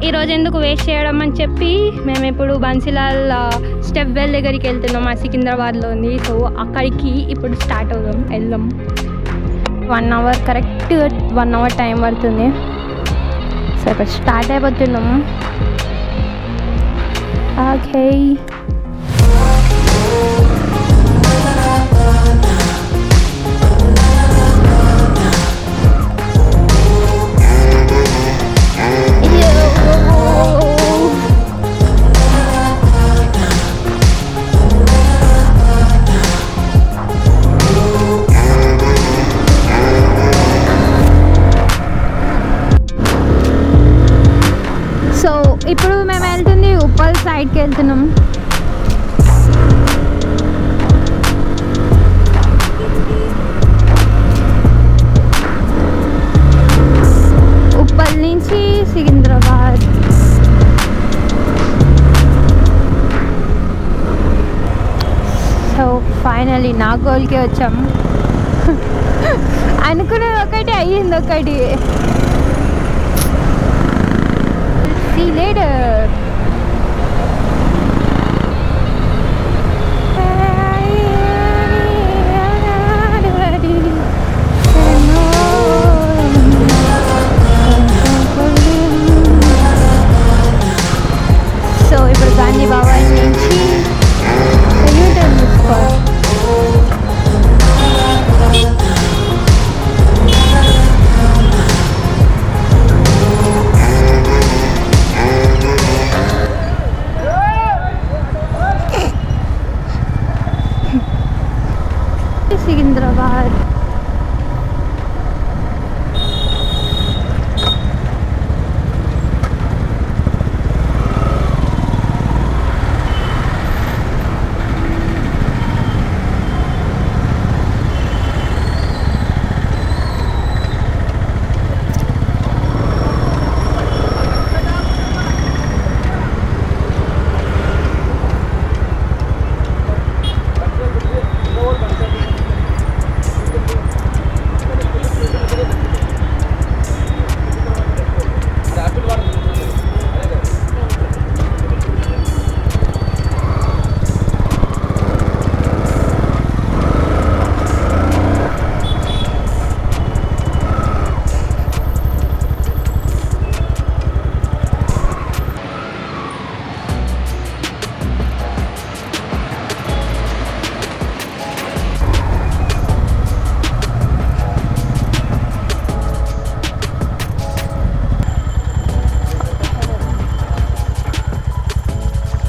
ఈరోజు ఎందుకు వేస్ట్ చేయడం అని చెప్పి మేము ఇప్పుడు బన్సిలాల్ స్టెప్వెల్ దగ్గరికి వెళ్తున్నాం. మా సికింద్రాబాద్లో ఉంది. సో అక్కడికి ఇప్పుడు స్టార్ట్ వెళ్దాం. 1 అవర్ కరెక్ట్ 1 అవర్ టైం పడుతుంది. సో ఇప్పుడు స్టార్ట్ అయిపోతున్నాము. ఓకే, సో ఇప్పుడు మేము వెళ్తుంది ఉప్పల్ సైడ్కి వెళ్తున్నాం. ఉప్పల్ నుంచి సికింద్రాబాద్. సో ఫైనలీ నాగోల్కి వచ్చాము. అనుకున్నది ఒకటి, అయ్యింది ఒకటి. See later. సో ఇప్పుడు గాంధీ భవన్ నుంచి యూటర్న్ తీసుకోవాలి. సికింద్రాబాద్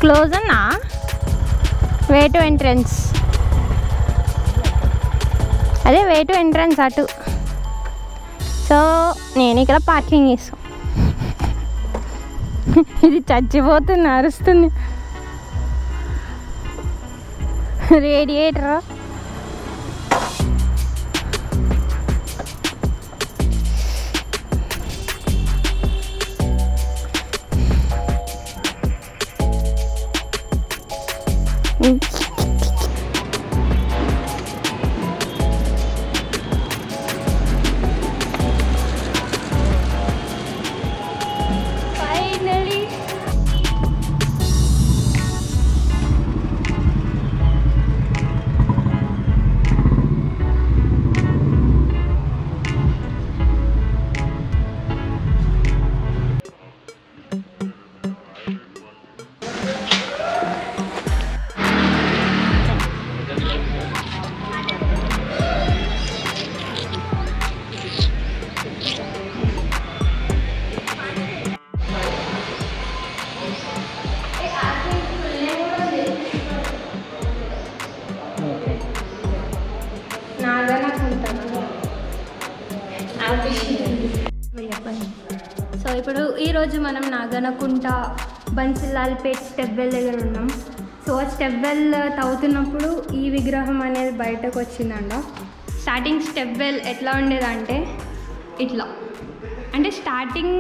క్లోజ్ అన్నా. వే టు ఎంట్రన్స్, అదే వే టు ఎంట్రన్స్ అటు. సో నేను ఇక్కడ పార్కింగ్ చేస్తాను. ఇది చచ్చిపోతుంది, అరుస్తుంది. రేడియేటర్ సో ఇప్పుడు ఈరోజు మనం నాగనకుంట బన్సిలాల్పేట్ స్టెప్వెల్ దగ్గర ఉన్నాం. సో స్టెప్వెల్ తవ్వుతున్నప్పుడు ఈ విగ్రహం అనేది బయటకు వచ్చిందంట. స్టార్టింగ్ స్టెప్వెల్ ఎట్లా ఉండేదంటే ఇట్లా, అంటే స్టార్టింగ్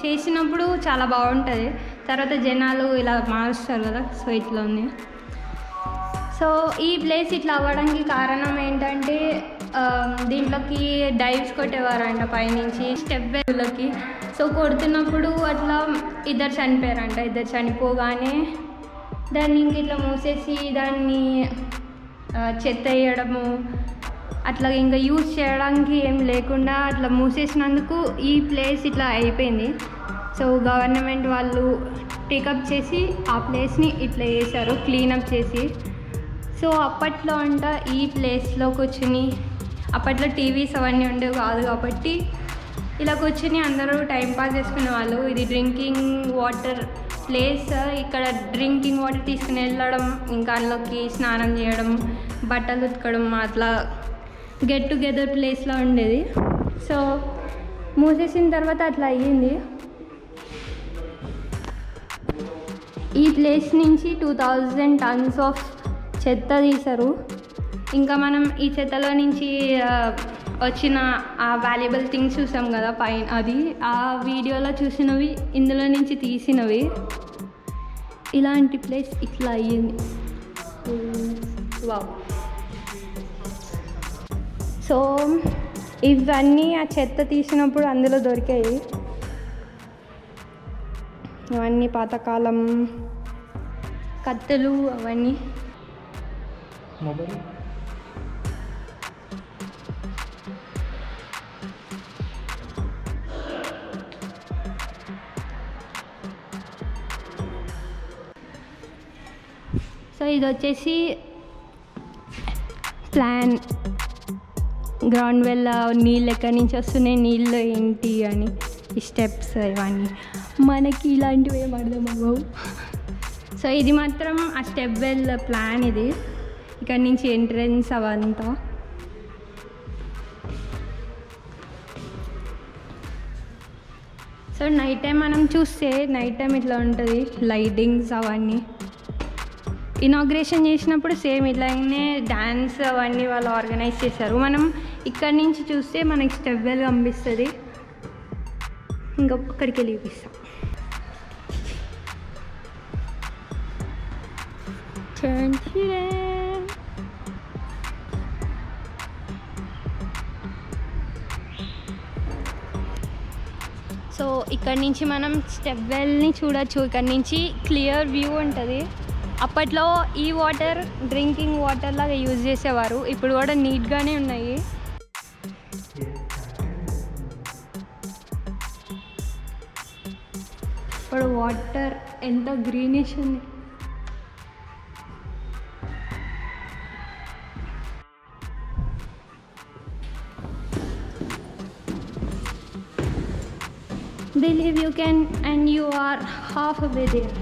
చేసినప్పుడు చాలా బాగుంటుంది, తర్వాత జనాలు ఇలా మారుస్తారు కదా. సో ఇట్లా ఉంది. సో ఈ ప్లేస్ ఇట్లా అవ్వడానికి కారణం ఏంటంటే దీంట్లోకి డైవ్స్ కొట్టేవారంట పైనుంచి స్టెప్వెల్లోకి. సో కొడుతున్నప్పుడు అట్లా ఇద్దరు చనిపోయారంట. ఇద్దరు చనిపోగానే దాన్ని ఇంక ఇట్లా మూసేసి దాన్ని చెత్త వేయడము అట్లా ఇంకా యూజ్ చేయడానికి ఏం లేకుండా అట్లా మూసేసినందుకు ఈ ప్లేస్ ఇట్లా అయిపోయింది. సో గవర్నమెంట్ వాళ్ళు టేకప్ చేసి ఆ ప్లేస్ని ఇట్లా వేశారు, క్లీనప్ చేసి. సో అప్పట్లో అంట ఈ ప్లేస్లో కూర్చుని, అప్పట్లో టీవీస్ అవన్నీ ఉండేవి కాదు కాబట్టి ఇలా కూర్చుని అందరూ టైంపాస్ చేసుకునే వాళ్ళు. ఇది డ్రింకింగ్ వాటర్ ప్లేస్. ఇక్కడ డ్రింకింగ్ వాటర్ తీసుకుని వెళ్ళడం, ఇంకా అందులోకి స్నానం చేయడం, బట్టలు ఉతకడం, అట్లా గెట్ టుగెదర్ ప్లేస్లో ఉండేది. సో మూసేసిన తర్వాత అట్లా అయ్యింది. ఈ ప్లేస్ నుంచి 2000 tons ఆఫ్ చెత్త తీశారు. ఇంకా మనం ఈ చెత్తలో నుంచి వచ్చిన ఆ వాల్యుబుల్ థింగ్స్ చూసాం కదా పైన, అది ఆ వీడియోలో చూసినవి, ఇందులో నుంచి తీసినవి. ఇలాంటి ప్లేస్ ఇట్లా అయ్యింది. వావ్. సో ఇవన్నీ ఆ చెత్త తీసినప్పుడు అందులో దొరికాయి. ఇవన్నీ పాతకాలం కత్తులు అవన్నీ. సో ఇది వచ్చేసి ప్లాన్, గ్రౌండ్ వెల్ నీళ్ళు ఎక్కడి నుంచి వస్తున్నాయి, నీళ్ళు ఏంటి అని, ఈ స్టెప్స్ ఇవన్నీ మనకి ఇలాంటివి ఏం అర్థం అవ్వవు. సో ఇది మాత్రం ఆ స్టెప్ వెల్ ప్లాన్. ఇది ఇక్కడ నుంచి ఎంట్రన్స్ అవంతా. సో నైట్ టైం మనం చూస్తే నైట్ టైం ఇట్లా ఉంటుంది, లైటింగ్స్ అవన్నీ. ఇనాగ్రేషన్ చేసినప్పుడు సేమ్ ఇట్లానే డ్యాన్స్ అవన్నీ వాళ్ళు ఆర్గనైజ్ చేశారు. మనం ఇక్కడి నుంచి చూస్తే మనకి స్టెప్ వెల్ కనిపిస్తుంది. ఇంకా అక్కడికి వెళ్ళి చూపిస్తాం. సో ఇక్కడ నుంచి మనం స్టెప్ వెల్ని చూడొచ్చు. ఇక్కడ నుంచి క్లియర్ వ్యూ ఉంటుంది. అప్పట్లో ఈ వాటర్ డ్రింకింగ్ వాటర్ లాగా యూజ్ చేసేవారు. ఇప్పుడు కూడా నీట్గానే ఉన్నాయి. ఇప్పుడు వాటర్ ఎంత గ్రీనిష్ ఉంది. Believe you can, and you are halfway there.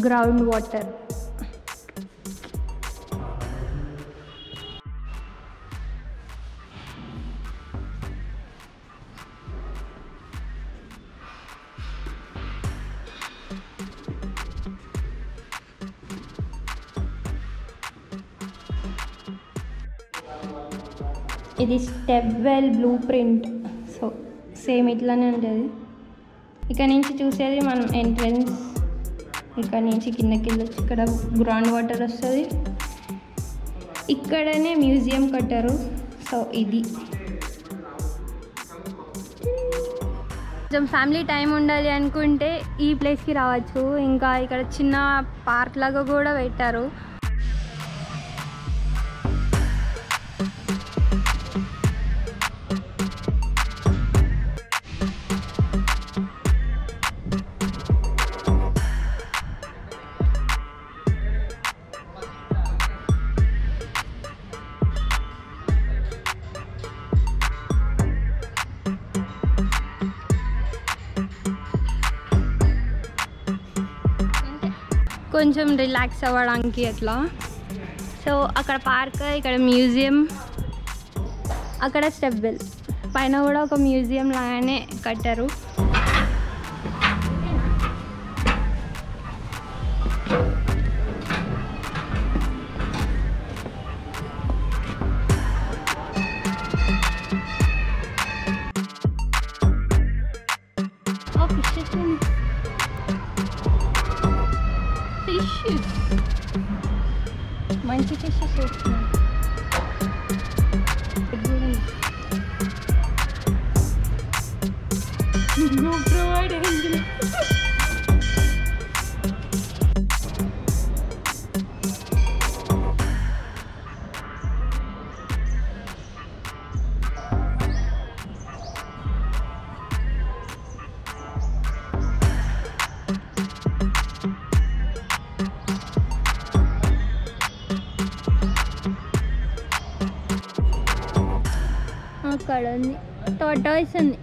Ground water. ఇది step well blue print. So same ఇట్లానే ఉంటుంది. ఇక్కడ నుంచి చూసేది మనం ఎంట్రన్స్. ఇక్కడ నుంచి కిందకి వెళ్ళొచ్చు. ఇక్కడ గ్రౌండ్ వాటర్ వస్తుంది. ఇక్కడనే మ్యూజియం కట్టారు. సో ఇది కొంచెం ఫ్యామిలీ టైం ఉండాలి అనుకుంటే ఈ ప్లేస్కి రావచ్చు. ఇంకా ఇక్కడ చిన్న పార్క్ లాగా కూడా పెట్టారు. కొంచెం రిలాక్స్ అవ్వడానికి అట్లా. సో అక్కడ పార్క్, ఇక్కడ మ్యూజియం, అక్కడ స్టెప్ వెల్. పైన కూడా ఒక మ్యూజియం లాగానే కట్టారు. మంచి ఫిషెస్ వస్తున్నాయి. అక్కడ ఉంది టాటాయిస్ ఉంది.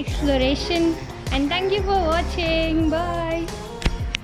Exploration, and thank you for watching. Bye.